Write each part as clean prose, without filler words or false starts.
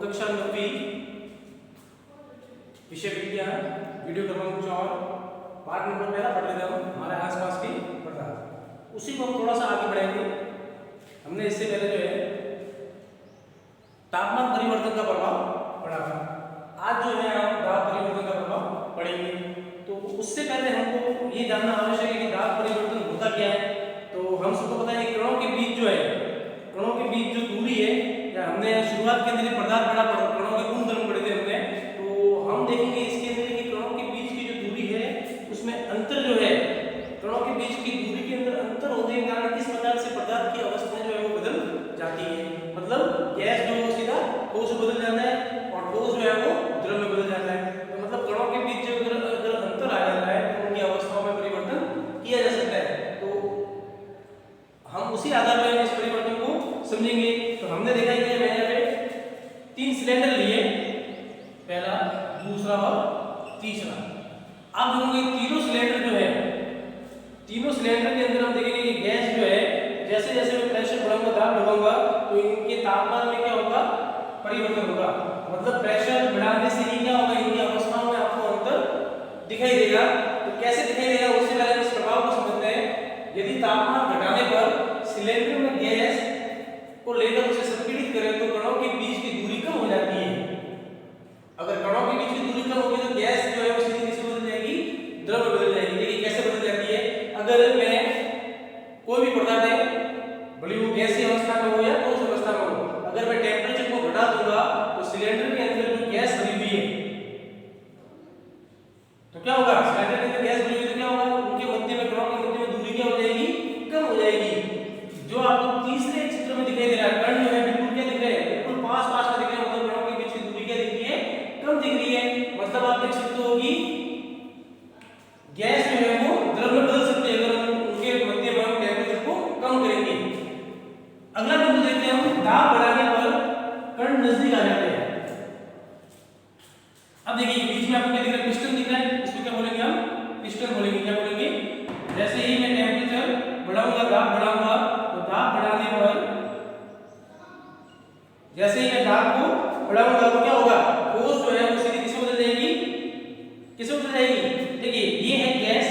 कक्षा 9वीं विषय विज्ञान वीडियो क्रमांक 4 पाठ नंबर पहला पढ़ लेते हैं हमारे आसपास की पदार्थ। उसी को हम थोड़ा सा आगे बढ़ाएंगे। हमने इससे पहले जो है तापमान परिवर्तन का प्रभाव पढ़ा था। आज जो है हम दाब परिवर्तन का प्रभाव पढ़ेंगे। तो उससे पहले हमको ये जानना आवश्यक है कि दाब परिवर्तन होता क्या है। तो हम सबको पता है कि कणों के बीच जो है, कणों के बीच जो दूरी है, या हमने शुरुआत के अंदर पदार्थ पढ़ा, कणों के गुणधर्म पढ़े थे हमने। तो हम देखेंगे इसके अंदर कि कणों के बीच की जो दूरी है उसमें अंतर जो है, कणों के बीच की दूरी के अंदर अंतर होने के कारण किस प्रकार से पदार्थ की अवस्था जो है वो बदल जाती है। मतलब गैस जो सीधा ठोस में बदल जाता है और ठोस जो है वो द्रव में बदल जाता है। तो मतलब कणों के बीच जो अगर अंतर आ जाता है तो उनकी अवस्थाओं में परिवर्तन किया जा सकता है। तो हम उसी आधार पर इस परिवर्तन को समझेंगे। तो हमने देखा है कि मैंने यहाँ पे 3 सिलेंडर लिए, पहला, दूसरा और तीसरा। अब हम ये तीनों सिलेंडर जो है, तीनों सिलेंडर के अंदर हम देखेंगे कि गैस जो है जैसे जैसे मैं प्रेशर बढ़ाऊंगा, दाब बढ़ाऊंगा, तो इनके तापमान में क्या होगा, परिवर्तन होगा। मतलब प्रेशर बढ़ाने से ही क्या होगा, इनकी अवस्थाओं में आपको अंतर दिखाई देगा। तो कैसे दिखाई देगा उससे पहले इस प्रभाव को समझते हैं। यदि तापमान घटाने पर सिलेंडर में गैस को लेकर उसे संपीड़ित करें तो कणों के बीच की दूरी कम हो जाती है। अगर कणों के बीच की दूरी कम होगी तो गैस जो है वो सीधी किस में बदल जाएगी, द्रव में बदल जाएगी। देखिए कैसे बदल जाती है। अगर मैं कोई भी पदार्थ है, भले वो गैसीय अवस्था में हो या ठोस अवस्था में हो, अगर मैं टेम्परेचर को घटा दूंगा तो सिलेंडर के अंदर जो गैस भरी हुई है तो क्या होगा, सिलेंडर के अंदर गैस भरी हुई तो क्या होगा, उनके मध्य में, कणों के मध्य में दूरी क्या हो जाएगी, कम हो जाएगी। जो आपको तीसरे चित्र में दिखाई दे रहा है, कण जो है बिल्कुल क्या दिख रहे हैं, बिल्कुल पास पास में दिख रहे हैं। मतलब कणों के बीच की दूरी क्या दिख रही है, कम दिख रही है। मतलब आप देख सकते हो कि गैस जो है वो द्रव में बदल सकते हैं अगर उनके मध्य में हम टेम्परेचर को कम करेंगे। अगला बिंदु देखते हैं हम, दाब बढ़ाने पर कण नजदीक आ जाते हैं। अब देखिए बीच में आपको क्या दिख रहा है, पिस्टन दिख रहा है। इसको क्या बोलेंगे हम, पिस्टन बोलेंगे। क्या बोलेंगे, जैसे ही मैं टेम्परेचर बढ़ाऊंगा, दाब बढ़ाऊंगा, तो दाब बढ़ाने पर, जैसे ही मैं दाब को बढ़ाऊंगा तो क्या होगा, ठोस जो है वो सीधी किस में बदल जाएगी, किस में बदल जाएगी। देखिए ये है गैस,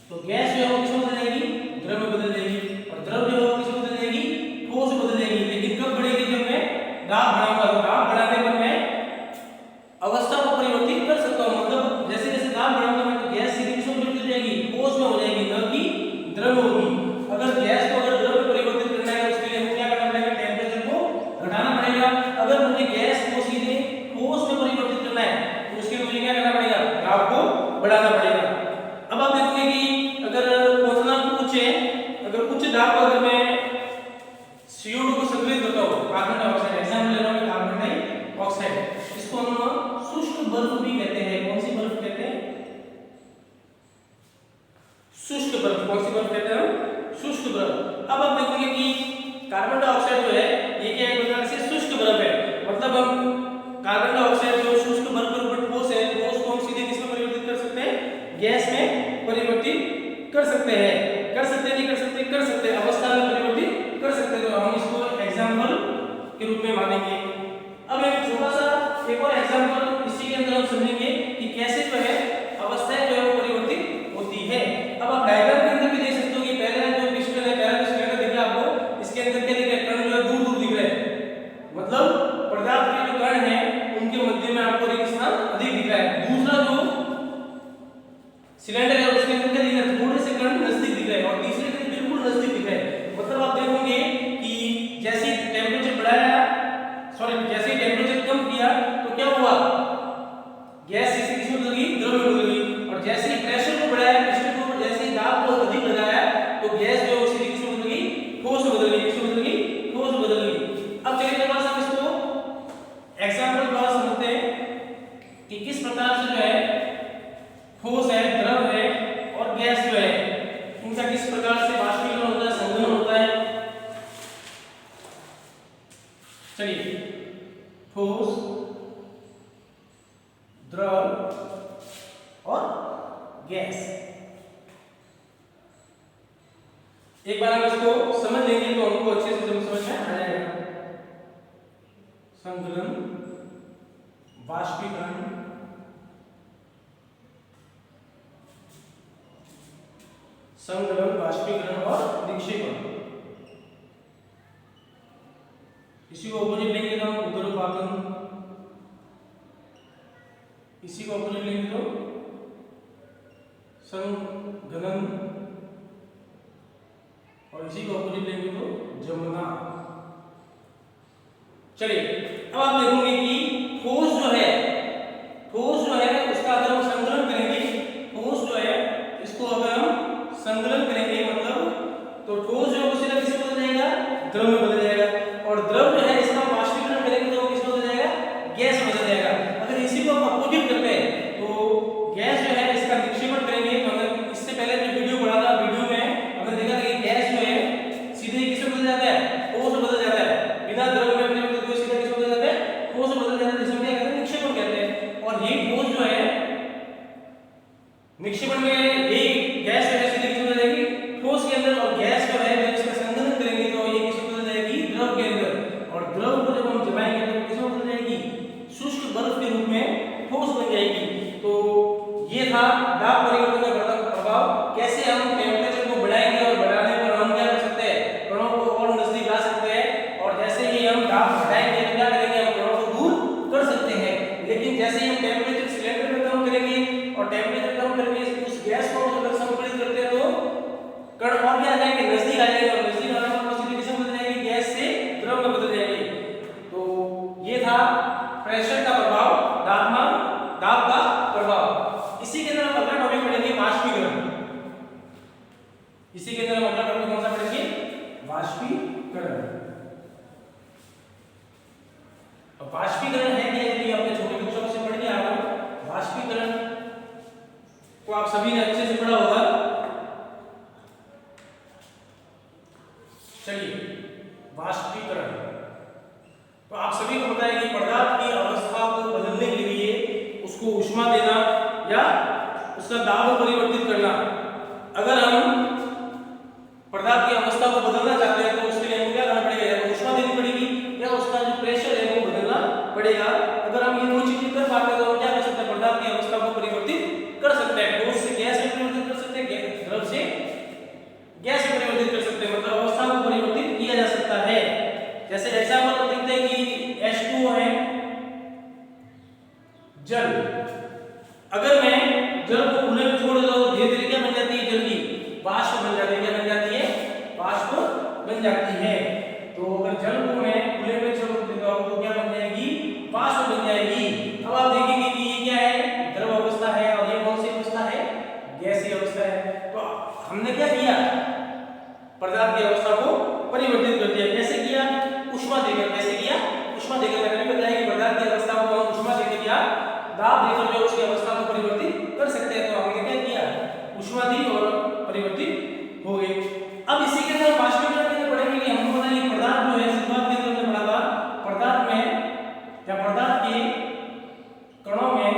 तो गैस जो है वो किस में बदल जाएगी, द्रव में बदल जाएगी। और द्रव जो है वो किस में बदल जाएगी, ठोस में बदल जाएगी। लेकिन कब बढ़ेगी, जब मैं दाब बढ़ाऊंगा। तो दाब बढ़ाने पर मैं अवस्था को परिवर्तित कर सकता हूं। मतलब जैसे जैसे दाब बढ़ाऊंगा मैं तो गैस सीधी किस में बदल जाएगी, ठोस में हो जाएगी, न कि द्रव होगी। अगर गैस को अगर द्रव में परिवर्तित करना है उसके लिए हमें क्या करना पड़ेगा, टेम्परेचर को घटाना पड़ेगा। अगर मुझे गैस को सीधे ठोस में परिवर्तित करना है तो उसके लिए मुझे क्या करना पड़ेगा, दाब को बढ़ाना पड़ेगा। अब आप देखोगे कि अगर क्वेश्चन उच्च है, अगर उच्च दाब पर अगर मैं CO2 को संतुलित करता हूं, कार्बन डाइऑक्साइड, एग्जांपल ले रहा हूं कार्बन डाइऑक्साइड, इसको हम शुष्क बर्फ भी कहते हैं। कौन सी बर्फ कहते हैं, शुष्क बर्फ। कौन सी बर्फ कहते हैं हम, शुष्क बर्फ। अब आप देखोगे कि कार्बन डाइऑक्साइड जो है ये क्या एक प्रकार से शुष्क बर्फ है। मतलब हम कार्बन डाइऑक्साइड जो शुष्क बर्फ के ऊपर ठोस है, ठोस को हम सीधे किस में परिवर्तित कर सकते हैं, गैस में परिवर्तित कर सकते हैं। कर सकते नहीं कर सकते, कर सकते हैं, अवस्था में परिवर्तित कर सकते हैं। तो हम इसको एग्जांपल के रूप में मानेंगे। अब एक छोटा सा एक और एग्जांपल इसी के अंदर हम समझेंगे कि कैसे जो है अवस्थाएं जो है वो परिवर्तित होती है। अब आप डायग्राम के अंदर भी देख सकते हो कि पहले जो पिस्टन है, पहला जो सिलेंडर दिख रहा है आपको, इसके अंदर क्या दिख रहा है, कण जो है दूर दूर दिख रहे हैं। मतलब पदार्थ के जो कण है उनके मध्य में आपको रिक्त स्थान अधिक दिख रहा है। दूसरा जो सिलेंडर है उसके अंदर क्या दिख रहा है, थोड़े से कण नजदीक दिख रहे हैं और तीसरे के बिल्कुल नजदीक दिख रहे हैं। मतलब आप देखोगे कि जैसे टेम्परेचर बढ़ाया, सॉरी जैसे टेम्परेचर कम किया तो क्या हुआ, गैस इसी किस में बदल गई, द्रव में बदल गई। और जैसे ही प्रेशर को बढ़ाया, पिस्टन को जैसे ही दाब को अधिक लगाया तो गैस जो है वो सीधी किस में बदल गई, ठोस में बदल गई। किस में बदल गई, ठोस में बदल गई। अब चलिए थोड़ा सा इसको एग्जांपल द्वारा समझते हैं कि किस प्रकार से जो है ठोस है, द्रव है और गैस जो है इनका किस प्रकार से बाष्पीकरण होता है, संघनन होता है। चलिए, ठोस, द्रव और गैस, एक बार हम इसको समझ लेंगे तो हमको अच्छे से समझ में आ जाएगा। संघनन, वाष्पीकरण, संघनन, वाष्पीकरण और निक्षेपण। इसी को ऑपोजिट लेंगे तो उदरोपाकन, इसी को ऑपोजिट लेंगे तो संघनन, और इसी को ऑपोजिट लेंगे तो जमना। चलिए अब आप देखोगे कि ठोस जो है उसका अगर हम संकलन करेंगे, ठोस जो है इसको अगर हम संकलन करेंगे मतलब तो ठोस जो है वो सीधा किसमें बदल जाएगा, द्रव में बदल जाएगा, और द्रव जो है इसका वाष्पीकरण करेंगे तो वो किसमें बदल जाएगा, गैस में बदल जाएगा। अगर इसी को हम अपोजिट करते हैं तो गैस जो है इसका निक्षेपण करेंगे, तो हमने इससे पहले जो वीडियो पढ़ा था, वीडियो में हमने देखा था कि गैस जो है सीधे किसमें बदल जाता है, ठोस में बदल जाता है, बिना द्रव में अपने सीधा किसमें बदल जाता है, ठोस में बदल जाता है, जिसमें क्या कहते हैं, निक्षेपण कहते हैं। और ये ठोस जो है निक्षेपण में ये गैस जो है सीधे किसमें बदल जाएगी, ठोस के अंदर, और गैस जो है जब इसका संघनन करेंगे तो ये किसमें बदल जाएगी, द्रव के अंदर, और द्रव को जब हम जमाएंगे तो किसमें बदल जाएगी, शुष्क बर्फ के रूप में ठोस बन जाएगी। तो ये था दाब परिवर्तन का बढ़ता प्रभाव, कैसे हम टेम्परेचर को बढ़ाएंगे और बढ़ाने पर हम क्या कर सकते हैं, कणों को और नजदीक ला सकते हैं, और जैसे ही हम दाब बढ़ाएंगे तो क्या करेंगे, हम कणों को दूर कर सकते हैं। लेकिन जैसे ही हम टेम्परेचर सिलेंडर में कम करेंगे और टेम्परेचर कम करके उस गैस को अगर संपीड़ित करते हैं तो कण और क्या आ जाएंगे, नजदीक आ जाएंगे, और नजदीक आने पर सीधे किसमें बदल जाएगी, गैस से द्रव में बदल जाएगी। तो ये था प्रेशर का प्रभाव, दाब का प्रभाव। इसी के अंदर हम अगला टॉपिक पढ़ेंगे वाष्पीकरण। इसी के अंदर हम अगला टॉपिक कौन सा पढ़ेंगे, वाष्पीकरण। अब वाष्पीकरण है क्या, यदि आपने छोटे बच्चों से पढ़ लिया हो, वाष्पीकरण को आप सभी ने अच्छे से पढ़ा होगा। चलिए वाष्पीकरण, तो आप सभी को पता है कि पदार्थ की अवस्था को बदलने के लिए उसको ऊष्मा देना या उसका दाब परिवर्तित करना। अगर हम पदार्थ की अवस्था को बदलना चाहते हैं तो उसके लिए हमें क्या करना पड़ेगा, या तो ऊष्मा देनी पड़ेगी या उसका जो प्रेशर है वो बदलना पड़ेगा। अगर हम ये दो चीजें कर पाते हैं तो हम क्या कर सकते हैं, पदार्थ की अवस्था को परिवर्तित कर सकते हैं, ठोस से गैस में परिवर्तित कर सकते हैं, द्रव से गैस में परिवर्तित कर सकते हैं, मतलब अवस्था को परिवर्तित किया जा सकता है। जैसे एग्जांपल हम देखते हैं कि H2O है जल, अगर मैं जल को खुले में छोड़ देता हूं तो धीरे धीरे क्या बन जाती है, जल की वाष्प बन जाती है, क्या बन जाती है, वाष्प बन जाती है। तो अगर जल को मैं खुले में छोड़ देता हूं तो क्या बन जाएगी, वाष्प बन जाएगी। अब आप देखेंगे कि ये क्या है, द्रव अवस्था है, और ये कौन सी अवस्था है, गैसीय अवस्था है। तो हमने क्या किया, पदार्थ की अवस्था को परिवर्तित कर दिया। कैसे किया, ऊष्मा देकर। कैसे किया, ऊष्मा देकर। मैंने बताया कि पदार्थ की अवस्था को हम ऊष्मा देकर या दाब देकर जो उसकी अवस्था को परिवर्तित कर सकते हैं। तो हमने क्या किया, ऊष्मा दी और परिवर्तित हो गई। अब इसी के अंदर वाष्पीकरण के अंदर पढ़ेंगे कि हमको पता है कि पदार्थ जो है, शुरुआत के अंदर पढ़ा था, पदार्थ में या पदार्थ के कणों में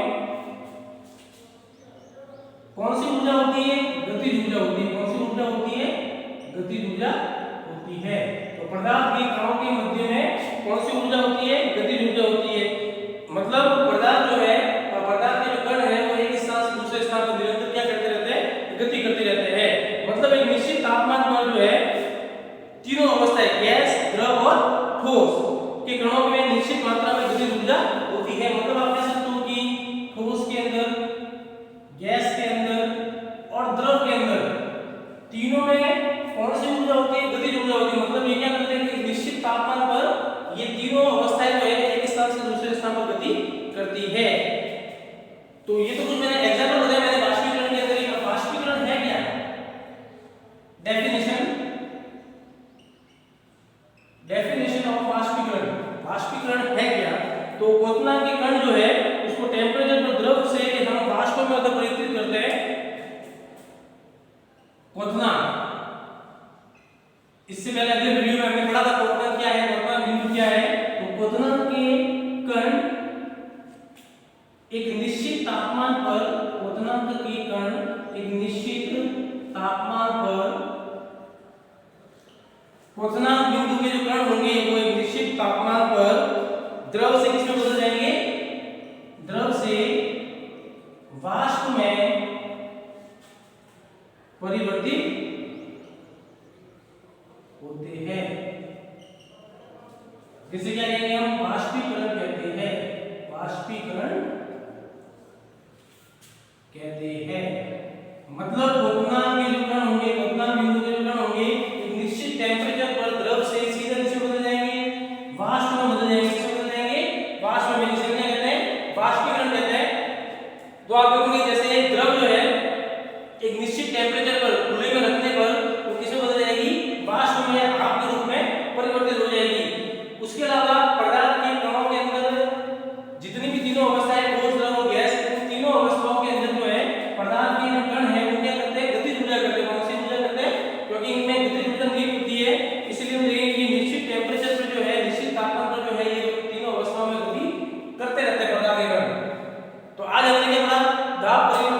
कौन सी ऊर्जा होती है, गतिज ऊर्जा होती है। कौन सी ऊर्जा होती है, गतिज ऊर्जा होती है। तो पदार्थ के कणों के मध्य में कौन सी ऊर्जा होती है, गतिज ऊर्जा होती है। मतलब पदार्थ जो है, पदार्थ के जो कण है वो एक स्थान से दूसरे स्थान पर निरंतर क्या करते रहते हैं, गति करते रहते हैं। मतलब एक निश्चित तापमान पर जो है तीनों अवस्थाएं, गैस, द्रव और ठोस के कणों में निश्चित मात्रा में गतिज ऊर्जा होती है। मतलब आप कह सकते हो कि ठोस के अंदर, गैस के अंदर और द्रव के अंदर तीनों में कौन सी ऊर्जा होती है, गतिज ऊर्जा होती है। मतलब ये क्या करते हैं कि निश्चित तापमान पर ये तीनों अवस्थाएं जो है एक स्थान से दूसरे स्थान पर गति करती है। तो ये तो कुछ मैंने एग्जांपल बताया मैंने वाष्पीकरण के अंदर। वाष्पीकरण है क्या, डेफिनेशन ऑफ वाष्पीकरण। वाष्पीकरण है क्या, तो क्वथनांक के कण जो है उसको टेम्परेचर पर द्रव से हम वाष्प में अगर परिवर्तित करते हैं, क्वथनांक। इससे पहले अगले वीडियो में हमने पढ़ा था क्वथनांक क्या है, क्वथनांक बिंदु क्या है। तो क्वथनांक के कण एक निश्चित तापमान पर, क्वथनांक के कण एक निश्चित तापमान पर, क्वथनांक बिंदु के जो कण होंगे वो एक निश्चित तापमान पर द्रव परिवर्तित होते हैं। जिसे क्या कहेंगे हम, वाष्पीकरण कहते हैं, वाष्पीकरण कहते हैं। मतलब क्वथनांक के जो कण होंगे, क्वथनांक बिंदु के जो कण होंगे, एक निश्चित टेम्परेचर पर द्रव से सीधे किसमें बदल जाएंगे, वाष्प में बदल जाएंगे। किसमें बदल जाएंगे, वाष्प में। जिसे क्या कहते हैं, वाष्पीकरण कहते हैं। तो आप देखोगे जैसे द्रव जो है एक निश्चित टेम्परेचर पर खुले में रखने पर वो किसमें बदल जाएगी, वाष्प में, भाप के रूप में परिवर्तित हो जाएगी। उसके अलावा पदार्थ के कणों के अंदर जितनी भी तीनों अवस्थाएं, ठोस, द्रव और गैस, उन तीनों अवस्थाओं के अंदर जो है पदार्थ के जो कण है वो क्या करते हैं, गतिज ऊर्जा करते हैं। कौन सी ऊर्जा करते हैं, क्योंकि इनमें गतिज ऊर्जा नहीं होती है, इसलिए हम देखेंगे कि निश्चित टेम्परेचर पर जो है, निश्चित तापमान पर जो है, ये तीनों अवस्थाओं में गति करते रहते हैं पदार्थ के कण। तो आज हमने क्या पढ़ा, दाब परिवर्तन